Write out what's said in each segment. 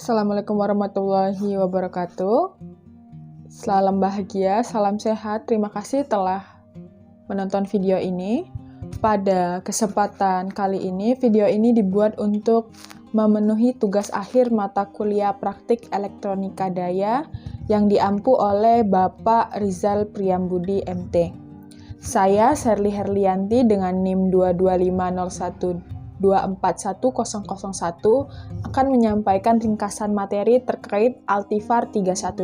Assalamualaikum warahmatullahi wabarakatuh. Salam bahagia, salam sehat. Terima kasih telah menonton video ini. Pada kesempatan kali ini, video ini dibuat untuk memenuhi tugas akhir mata kuliah praktik elektronika daya yang diampu oleh Bapak Rizal Priyambudi MT. Saya Sherly Herlianti dengan NIM 22501241001 akan menyampaikan ringkasan materi terkait Altifar 312.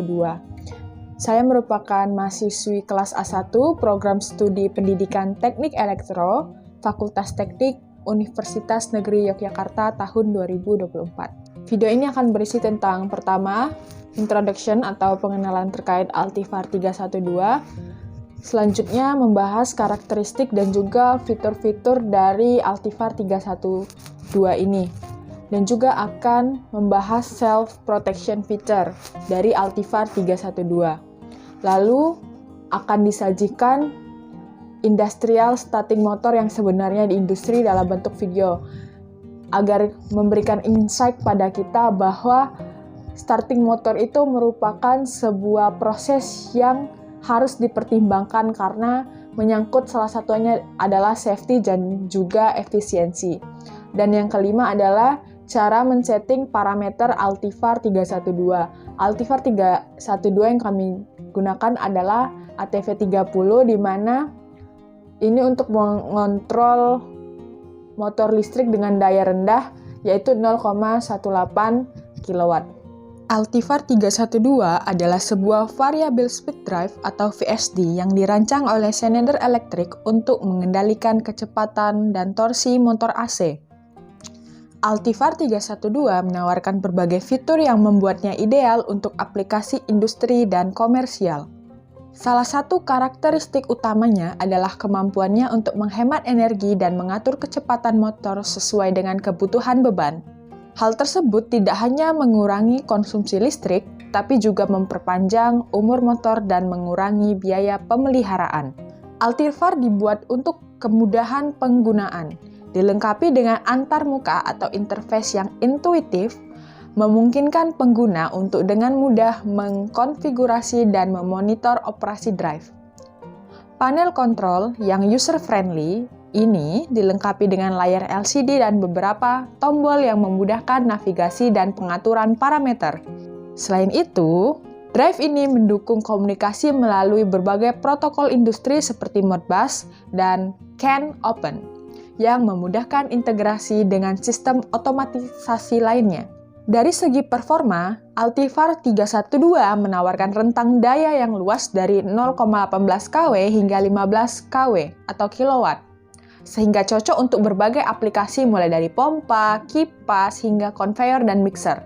Saya merupakan mahasiswi kelas A1 Program Studi Pendidikan Teknik Elektro, Fakultas Teknik Universitas Negeri Yogyakarta tahun 2024. Video ini akan berisi tentang pertama, introduction atau pengenalan terkait Altifar 312. Selanjutnya membahas karakteristik dan juga fitur-fitur dari Altifar 312 ini. Dan juga akan membahas self-protection feature dari Altifar 312. Lalu akan disajikan industrial starting motor yang sebenarnya di industri dalam bentuk video. Agar memberikan insight pada kita bahwa starting motor itu merupakan sebuah proses yang harus dipertimbangkan karena menyangkut salah satunya adalah safety dan juga efisiensi. Dan yang kelima adalah cara men-setting parameter Altifar 312. Altifar 312 yang kami gunakan adalah ATV30 di mana ini untuk mengontrol motor listrik dengan daya rendah yaitu 0,18 kW. Altifar 312 adalah sebuah variable speed drive atau VSD yang dirancang oleh Schneider Electric untuk mengendalikan kecepatan dan torsi motor AC. Altifar 312 menawarkan berbagai fitur yang membuatnya ideal untuk aplikasi industri dan komersial. Salah satu karakteristik utamanya adalah kemampuannya untuk menghemat energi dan mengatur kecepatan motor sesuai dengan kebutuhan beban. Hal tersebut tidak hanya mengurangi konsumsi listrik, tapi juga memperpanjang umur motor dan mengurangi biaya pemeliharaan. Altifar dibuat untuk kemudahan penggunaan, dilengkapi dengan antarmuka atau interface yang intuitif, memungkinkan pengguna untuk dengan mudah mengkonfigurasi dan memonitor operasi drive. Panel kontrol yang user-friendly ini dilengkapi dengan layar LCD dan beberapa tombol yang memudahkan navigasi dan pengaturan parameter. Selain itu, drive ini mendukung komunikasi melalui berbagai protokol industri seperti Modbus dan CAN Open, yang memudahkan integrasi dengan sistem otomatisasi lainnya. Dari segi performa, Altifar 312 menawarkan rentang daya yang luas dari 0,18 kW hingga 15 kW atau kilowatt, sehingga cocok untuk berbagai aplikasi mulai dari pompa, kipas, hingga conveyor dan mixer.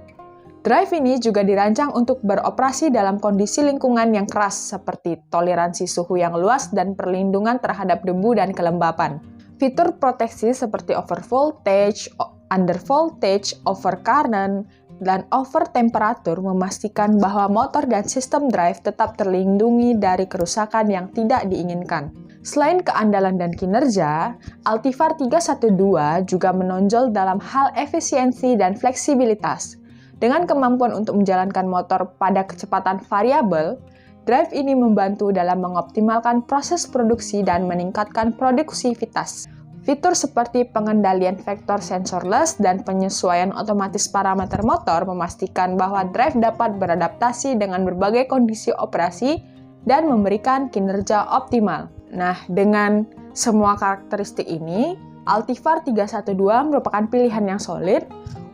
Drive ini juga dirancang untuk beroperasi dalam kondisi lingkungan yang keras seperti toleransi suhu yang luas dan perlindungan terhadap debu dan kelembapan. Fitur proteksi seperti overvoltage, undervoltage, overcurrent, dan overtemperatur memastikan bahwa motor dan sistem drive tetap terlindungi dari kerusakan yang tidak diinginkan. Selain keandalan dan kinerja, Altifar 312 juga menonjol dalam hal efisiensi dan fleksibilitas. Dengan kemampuan untuk menjalankan motor pada kecepatan variabel, drive ini membantu dalam mengoptimalkan proses produksi dan meningkatkan produktivitas. Fitur seperti pengendalian vektor sensorless dan penyesuaian otomatis parameter motor memastikan bahwa drive dapat beradaptasi dengan berbagai kondisi operasi dan memberikan kinerja optimal. Nah, dengan semua karakteristik ini, Altifar 312 merupakan pilihan yang solid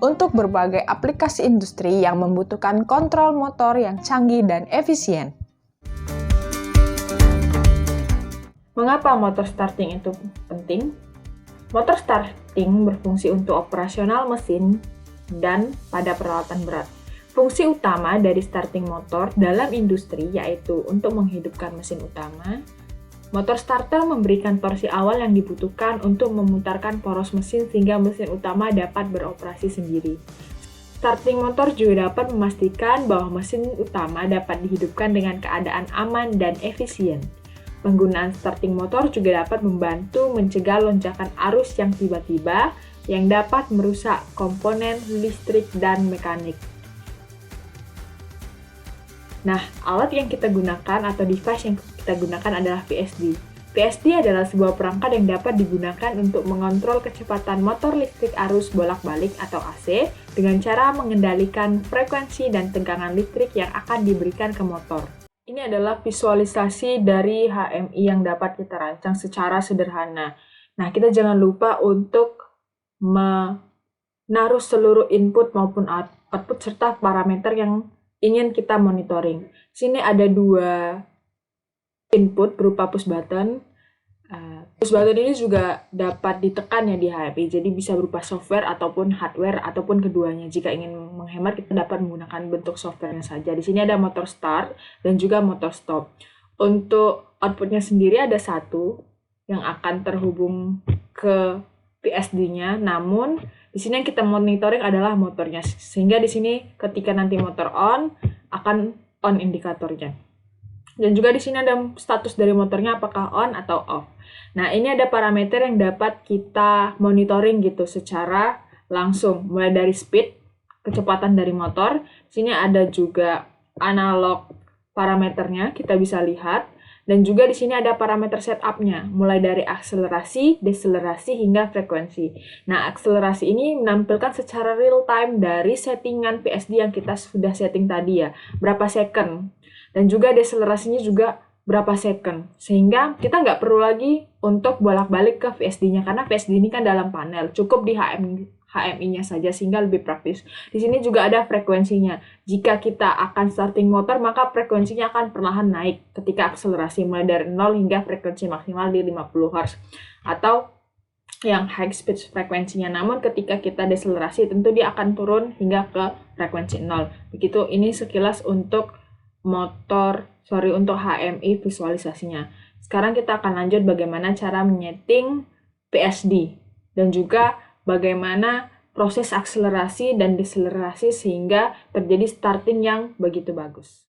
untuk berbagai aplikasi industri yang membutuhkan kontrol motor yang canggih dan efisien. Mengapa motor starting itu penting? Motor starting berfungsi untuk operasional mesin dan pada peralatan berat. Fungsi utama dari starting motor dalam industri yaitu untuk menghidupkan mesin utama. Motor starter memberikan torsi awal yang dibutuhkan untuk memutarkan poros mesin sehingga mesin utama dapat beroperasi sendiri. Starting motor juga dapat memastikan bahwa mesin utama dapat dihidupkan dengan keadaan aman dan efisien. Penggunaan starting motor juga dapat membantu mencegah lonjakan arus yang tiba-tiba yang dapat merusak komponen listrik dan mekanik. Nah, alat yang kita gunakan atau device yang kita gunakan adalah PSD. PSD adalah sebuah perangkat yang dapat digunakan untuk mengontrol kecepatan motor listrik arus bolak-balik atau AC dengan cara mengendalikan frekuensi dan tegangan listrik yang akan diberikan ke motor. Ini adalah visualisasi dari HMI yang dapat kita rancang secara sederhana. Nah, kita jangan lupa untuk menaruh seluruh input maupun output serta parameter yang ingin kita monitoring. Sini ada 2 input berupa push button. Push button ini juga dapat ditekan ya di HMI, jadi bisa berupa software ataupun hardware ataupun keduanya. Jika ingin menghemat, kita dapat menggunakan bentuk softwarenya saja. Di sini ada motor start dan juga motor stop. Untuk outputnya sendiri ada 1 yang akan terhubung ke PSD-nya, namun di sini yang kita monitoring adalah motornya, sehingga di sini ketika nanti motor on, akan on indikatornya. Dan juga di sini ada status dari motornya apakah on atau off. Nah, ini ada parameter yang dapat kita monitoring gitu secara langsung, mulai dari speed, kecepatan dari motor. Di sini ada juga analog parameternya, kita bisa lihat. Dan juga di sini ada parameter setup-nya, mulai dari akselerasi, deselerasi, hingga frekuensi. Nah, akselerasi ini menampilkan secara real time dari settingan PSD yang kita sudah setting tadi ya, berapa second. Dan juga deselerasinya juga berapa second. Sehingga kita nggak perlu lagi untuk bolak-balik ke VSD-nya, karena VSD ini kan dalam panel, cukup di HMI-nya saja sehingga lebih praktis. Di sini juga ada frekuensinya. Jika kita akan starting motor, maka frekuensinya akan perlahan naik ketika akselerasi mulai dari 0 hingga frekuensi maksimal di 50 Hz. Atau yang high speed frekuensinya. Namun ketika kita deselerasi, tentu dia akan turun hingga ke frekuensi 0. Begitu, ini sekilas untuk untuk HMI visualisasinya. Sekarang kita akan lanjut bagaimana cara menyeting PSD dan juga bagaimana proses akselerasi dan deselerasi sehingga terjadi starting yang begitu bagus.